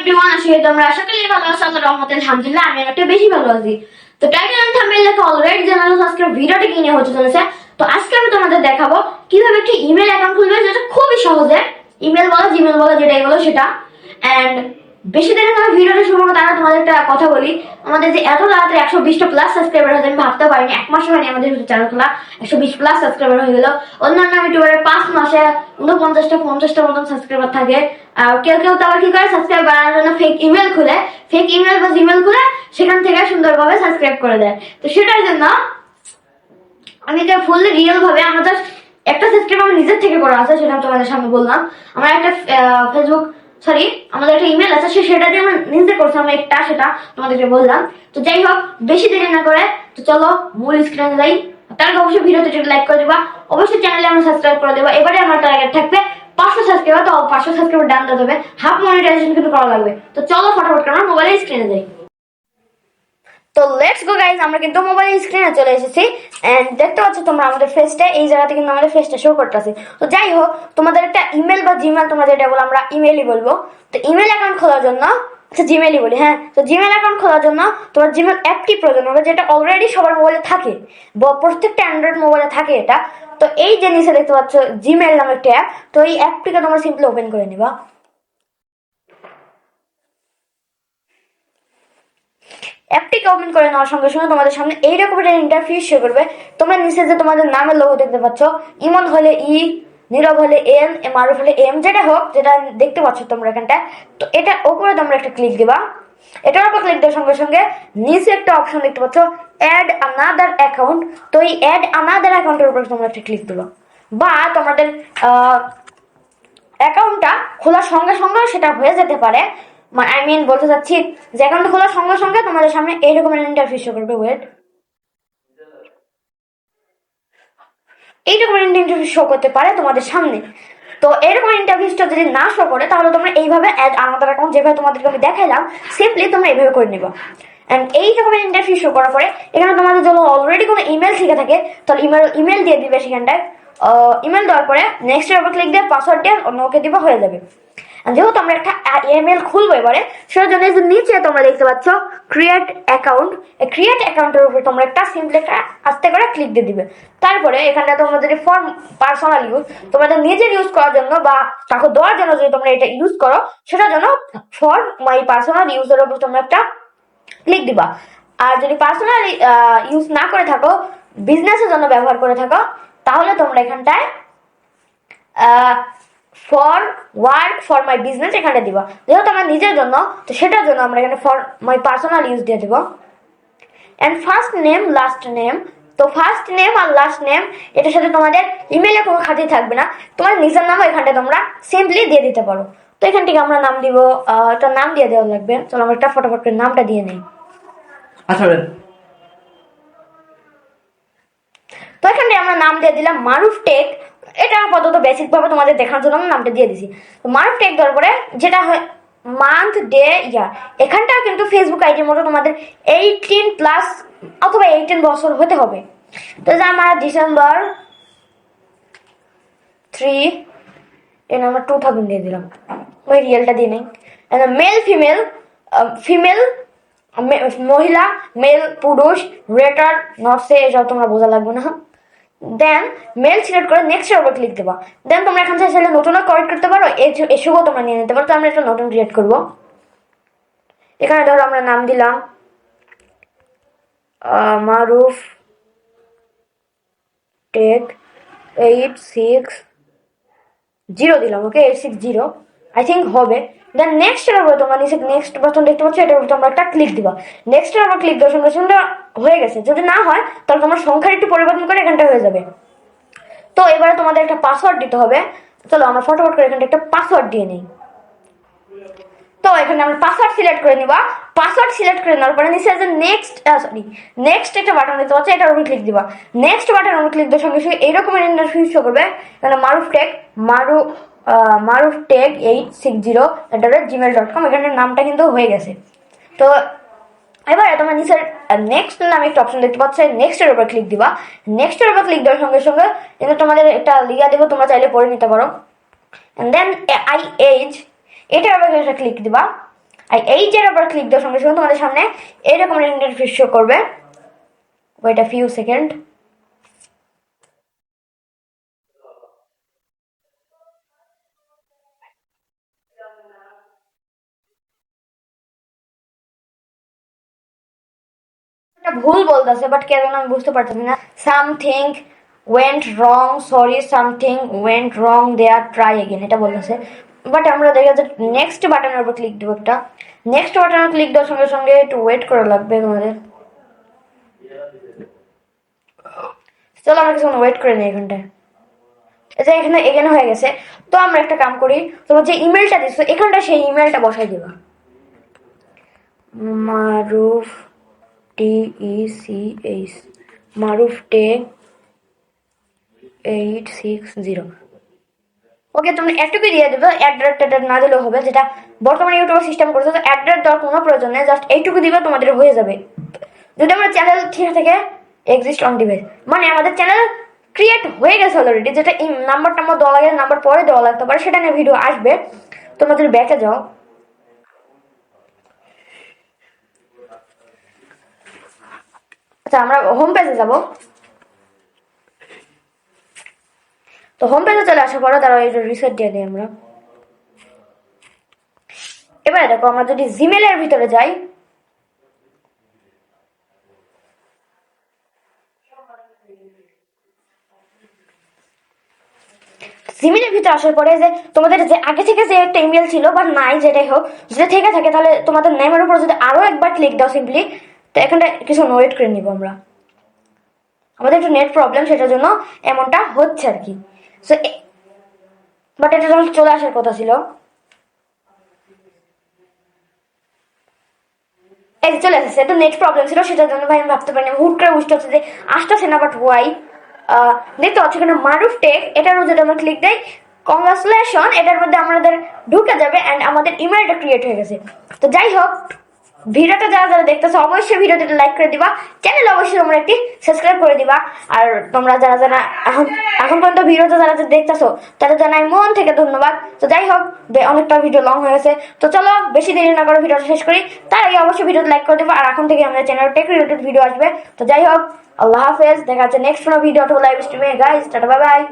Everyone, আসলে তোমরা আশা করি ভালো আছো। আল্লাহর রহমতে আলহামদুলিল্লাহ আমি অনেকটা বেশি ভালো আছি। তো টাইটেল এন্ড থাম্বনেল দেখে অলরেডি জানালো আজকের ভিডিওটা কি নিয়ে হতে চলেছে। তো আজকে আমি তোমাদের দেখাবো কিভাবে একটি ইমেল অ্যাকাউন্ট খুলবে, যেটা খুবই সহজে। ইমেল বলো, জিমেল বলো, যেটাই বলো সেটা। এন্ড বেশি দিন আমি ভিডিওটা শুরু করবো, তারা তোমাদের একটা কথা বলি, আমাদের যে এত তাড়াতাড়ি 120টা প্লাস সাবস্ক্রাইবার হয়েছে আমি ভাবতে পারিনি। এক মাস হয়নি আমাদের চ্যানেল খোলা, 120 প্লাস সাবস্ক্রাইবার হয়ে গেল। অন্যান্য ইউটিউবারের 5 মাসে 49টা মতন সাবস্ক্রাইবার থাকে। আর কেউ কেউ তো আবার কি করে, সাবস্ক্রাইব বাড়ানোর জন্য ফেক ইমেল খুলে, ফেক ইমেল বা জিমেল খুলে সেখান থেকে সুন্দরভাবে সাবস্ক্রাইব করে দেয়। তো সেটার জন্য আমি তো ফুললি রিয়েল ভাবে আমার জাস্ট একটা সাবস্ক্রাইব আমার নিজের থেকে করা আছে, সেটা আমি তোমাদের সামনে বললাম। আমার একটা ফেসবুক সরি আমাদের একটা ইমেল আছে, সেটা দিয়ে আমরা নিজে করছি, আমি একটা সেটা তোমাদেরকে বললাম। তো যাই হোক, বেশি দেরি না করে তো চলো মূল স্ক্রিনে যাই। তার আগে অবশ্যই ভিডিওতে লাইক করে দেবা, অবশ্যই চ্যানেলে আমরা সাবস্ক্রাইব করে দেবা। এবারে আমার টার্গেট থাকবে 500 সাবস্ক্রাইবার। তো 500 সাবস্ক্রাইবার ডান দিতে হবে, হাফ মনিটাইজেশন কিন্তু করা লাগবে। তো চলো ফটাফট করে আমরা মোবাইলের স্ক্রিনে যাই। তো লেটস গো গাইস, আমরা কিন্তু মোবাইলের স্ক্রিনে চলে এসেছি। এন্ড দেখতে পাচ্ছ তোমরা আমাদের ফেসটা, এই জায়গাতে কিন্তু আমাদের ফেসটা শো করতেছে। তো যাই হোক, তোমাদের একটা ইমেল বা জিমেল, তোমরা যেটা বলো আমরা ইমেলই বলবো। তো ইমেল অ্যাকাউন্ট খোলার জন্য, আচ্ছা জিমেলই বলি, হ্যাঁ। তো জিমেল অ্যাকাউন্ট খোলার জন্য তোমার জিমেল অ্যাপটি প্রয়োজন হবে, যেটা অলরেডি সবার মোবাইলে থাকে, প্রত্যেকটা অ্যান্ড্রয়েড মোবাইলে থাকে এটা। তো এই যে নিচে দেখতে পাচ্ছ জিমেল নামে একটা অ্যাপ, তো এই অ্যাপটিকে তোমরা সিম্পলি ওপেন করে নিবা। অ্যাপটিকে ওপেন করে নেওয়ার সঙ্গে সঙ্গে তোমাদের সামনে এইরকম একটা ইন্টারফেস শো করবে। তোমরা নিচে যে তোমাদের নামের লোগো দেখতে পাচ্ছ, ইমন হলে ই, নীরব হলে এম, মারুফ হলে এম, যেটা হোক, যেটা দেখতে পাচ্ছ তোমরা এখানটা। তো এটা উপরে তোমরা একটা ক্লিক দিবা। এটার উপর ক্লিক দেওয়ার সঙ্গে সঙ্গে নিচে একটা অপশন দেখতে পাচ্ছ, অ্যাড আনাদার অ্যাকাউন্ট। তো এই অ্যাড আনাদার অ্যাকাউন্টের উপর তোমরা একটা ক্লিক দিবা। বা তোমাদের অ্যাকাউন্টটা খোলার সঙ্গে সঙ্গে সেটা হয়ে যেতে পারে। আই মিন বলতে চাচ্ছি যে অ্যাকাউন্ট খোলার সঙ্গে সঙ্গে তোমাদের সামনে এইরকম ইন্টারফেস শো করবে। ওয়েট, এইরকম ইন্টারফেস শো করতে পারে তোমাদের সামনে। তো এরকম ইন্টারফেসটা যদি না শো করে, তাহলে তোমরা এইভাবে অ্যাড আনাদার অ্যাকাউন্ট যেভাবে তোমাদেরকে আমি দেখাইলাম, সিম্পলি তোমরা এইভাবে করে নিবা। এন্ড এই রকমের ইন্টারফেস শো করার পরে এখানে তোমাদের যদি অলরেডি কোনো ইমেল থেকে থাকে, তাহলে ইমেল দিয়ে দিবে সেখানটায়। ইমেল দেওয়ার পরে নেক্সট এর উপর ক্লিক দিয়ে পাসওয়ার্ড দিয়ে ওকে দিবা, হয়ে যাবে। যেহেতু আমরা একটা ইমেল খুলবো এবারে, সেটার জন্য নিচে তোমরা দেখতে পাচ্ছ ক্রিয়েট অ্যাকাউন্ট। ক্রিয়েট অ্যাকাউন্টের উপর তোমরা একটা সিম্পলি একটা আস্তে করে ক্লিক দিয়ে দিবে। তারপরে এখানটা তোমাদের ফর পার্সোনাল ইউজ, তোমাদের নিজের ইউজ করার জন্য বা কাউকে দেওয়ার জন্য যদি তোমরা এটা ইউজ করো, সেটার জন্য ফর মাই পার্সোনাল ইউজের উপর তোমরা একটা ক্লিক দিবা। আর যদি পার্সোনাল ইউজ না করে থাকো, বিজনেসের জন্য ব্যবহার করে থাকো, তাহলে তোমরা এখানটায় for work for my business এখানে দিবা। যেহেতু আমার নিজের জন্য, তো সেটার জন্য আমরা এখানে ফর মাই পার্সোনাল ইউজ দিয়ে দেবো। And first name last name, তো ফার্স্ট নেম আর লাস্ট নেম এটার সাথে তোমাদের ইমেলে কোনো খাতির থাকবে না, তোমার নিজের নামও এখানটা তোমরা সিম্পলি দিয়ে দিতে পারো। তো এখান থেকে আমরা নাম দিব, একটা নাম দিয়ে দেওয়া লাগবে। চলো আমরা একটা ফটাফট করে নামটা দিয়ে নিই। আচ্ছা, তো এখানে আমরা নাম দিয়ে দিলাম মারুফ টেক। এটা আপাতত বেসিক ভাবে তোমাদের দেখার জন্য আমি নামটা দিয়ে দিছি। তো মারুফ টেক দেওয়ার পরে যেটা হয় মান্থ ডে ইয়ার, এখানটাও কিন্তু ফেসবুক আইডির মতো তোমাদের 18 প্লাস অথবা 18 বছর হতে হবে। তো যে আমরা ডিসেম্বর 3 এর আমরা 2000 দিয়ে দিলাম, ওই রিয়েলটা দিয়ে নেই। মেল ফিমেল, ফিমেল মহিলা, মেল পুরুষ, রেটার নটসে, এসব তোমরা বোঝা লাগবে না। দেন মেল সিলেক্ট করে নেক্সট এর উপর ক্লিক দেবা। দেন তোমরা এখান থেকে চাইলে নতুনও করেক্ট করতে পারো, এসবও তোমরা নিয়ে নিতে পারো। তো আমরা একটা নতুন ক্রিয়েট করবো। এখানে ধরো আমরা নাম দিলাম মারুফ টেক 860 দিলাম। ওকে, 860 আই থিঙ্ক হবে। দেন নেক্সট এর উপর তোমরা নিচে নেক্সট বাটন দেখতে পাচ্ছ, এটার উপর তোমরা একটা ক্লিক দিবা। নেক্সট এর উপর ক্লিক দেওয়ার সঙ্গে সঙ্গে হয়ে গেছে। যদি না হয় তাহলে তোমার সংখ্যার একটু পরিবর্তন করে এখানটা হয়ে যাবে। তো এবারে তোমাদের একটা পাসওয়ার্ড দিতে হবে। চলো আমরা ফটোফট করে এখানটা একটা পাসওয়ার্ড দিয়ে নিই। তো এখানে আমরা পাসওয়ার্ড সিলেক্ট করে নিবা। পাসওয়ার্ড সিলেক্ট করে নেওয়ার পরে নিচে যে নেক্সট একটা বাটন দেখতে পাচ্ছ, এটার উপর ক্লিক দিবা। নেক্সট বাটনের উপর ক্লিক দেওয়ার সঙ্গে সঙ্গে এইরকম ইন্টারফেস শো করবে। এখানে মারুফ টেক 860@gmail.com, এখানে নামটা কিন্তু হয়ে গেছে। তো এবার তোমরা নিচের নেক্সট নামে একটা অপশন দেখতে পাচ্ছ, নেক্সট এর উপর ক্লিক দিবা। নেক্সট এর উপর ক্লিক দেওয়ার সঙ্গে সঙ্গে কিন্তু তোমাদের একটা লিগা দেবো, তোমরা চাইলে পড়ে নিতে পারো। দেন আই এজ, এটার উপর একটা ক্লিক দিবা। আর এই যে আবার ক্লিক দেওয়ার সঙ্গে সঙ্গে তোমাদের সামনে এরকম ইন্টারফেস শো করবে। Wait a few second. ভুল বলতেছে বাট কেন আমি বুঝতে পারতেছি না। Something went wrong, sorry something went wrong there, try again এটা বলতেছে। বাট আমরা দেখা যায় নেক্সট বাটনের উপর ক্লিক দেবো। একটা নেক্সট বাটনে ক্লিক দেওয়ার সঙ্গে সঙ্গে একটু ওয়েট করা লাগবে তোমাদের। চলো আমরা কিছুক্ষণ ওয়েট করে নিই এখানটায়। আচ্ছা এখানে এখানে হয়ে গেছে। তো আমরা একটা কাম করি, তোমার যে ইমেলটা দিচ্ছ এখানটা সেই ইমেলটা বসাই দিবা। মারুফ TECH মারুফ টেক 860। ওকে তুমি একটুকু দিয়ে দেবে, অ্যাড্রেস না দিলেও হবে, যেটা বর্তমানে ইউটিউব সিস্টেম করেছে। তো অ্যাড্রেস দেওয়ার কোনো প্রয়োজন নেই, জাস্ট এইটুকু দিবে তোমাদের হয়ে যাবে। যদি আমার চ্যানেল ঠিক থেকে এক্সিস্ট অন ডিভাইস, মানে আমাদের চ্যানেল ক্রিয়েট হয়ে গেছে অলরেডি, যেটা নাম্বার টাম্বার দেওয়া লাগে, নাম্বার পরে দেওয়া লাগতে পারে, সেটা নিয়ে ভিডিও আসবে। তোমাদের ব্যাকে যাও। আচ্ছা আমরা হোম পেজে যাব। তো হোম পেজে চলে আসার পরে তারা রিসেট দিয়ে দিই আমরা। এবারে দেখো আমরা যদি জিমেলের ভিতরে যাই, জিমেলের ভিতরে আসার পরে যে তোমাদের যে আগে থেকে যে একটা ইমেল ছিল বা নাই যেটাই হোক, যদি থেকে থাকে তাহলে তোমাদের নেমের উপর যদি আরো একবার ক্লিক দাও সিম্পলি, তো এখানটা কিছু ওয়েট করে নিব আমরা। আমাদের একটু নেট প্রবলেম, সেটার জন্য এমনটা হচ্ছে আর কি। সো বাট এটা যখন চলে আসার কথা ছিল, এই চলে আসছে। একটু নেট প্রবলেম ছিল, সেটার জন্য ভাই আমি ভাবতে পারিনি, হুট করে বুঝতে হচ্ছে যে আসতেছে না, বাট ওয়াই দেখতে পাচ্ছি এখানে মারুফ টেক, এটারও যদি আমরা ক্লিক দেই, কংগ্রাচুলেশন, এটার মধ্যে আমাদের ঢুকে যাবে অ্যান্ড আমাদের ইমেলটা ক্রিয়েট হয়ে গেছে। তো যাই হোক, ভিডিওটা যারা যারা দেখতেছো অবশ্যই ভিডিওটা লাইক করে দিবা, চ্যানেল অবশ্যই তোমরা একটি সাবস্ক্রাইব করে দিবা। আর তোমরা যারা যারা এখন এখন পর্যন্ত ভিডিওটা যারা যারা দেখতেছো তাদের জানাই মন থেকে ধন্যবাদ। তো যাই হোক, অনেকটা ভিডিও লং হয়ে গেছে, তো চলো বেশি দেরি না করে ভিডিওটা শেষ করি। তার আগে অবশ্যই ভিডিওটা লাইক করে দিবা। আর এখন থেকে আমাদের চ্যানেলে টেক রিলেটেড ভিডিও আসবে। তো যাই হোক, আল্লাহ হাফেজ, দেখা হচ্ছে নেক্সট কোনো ভিডিও অথবা লাইভ স্ট্রিমে। Guys tata, bye by.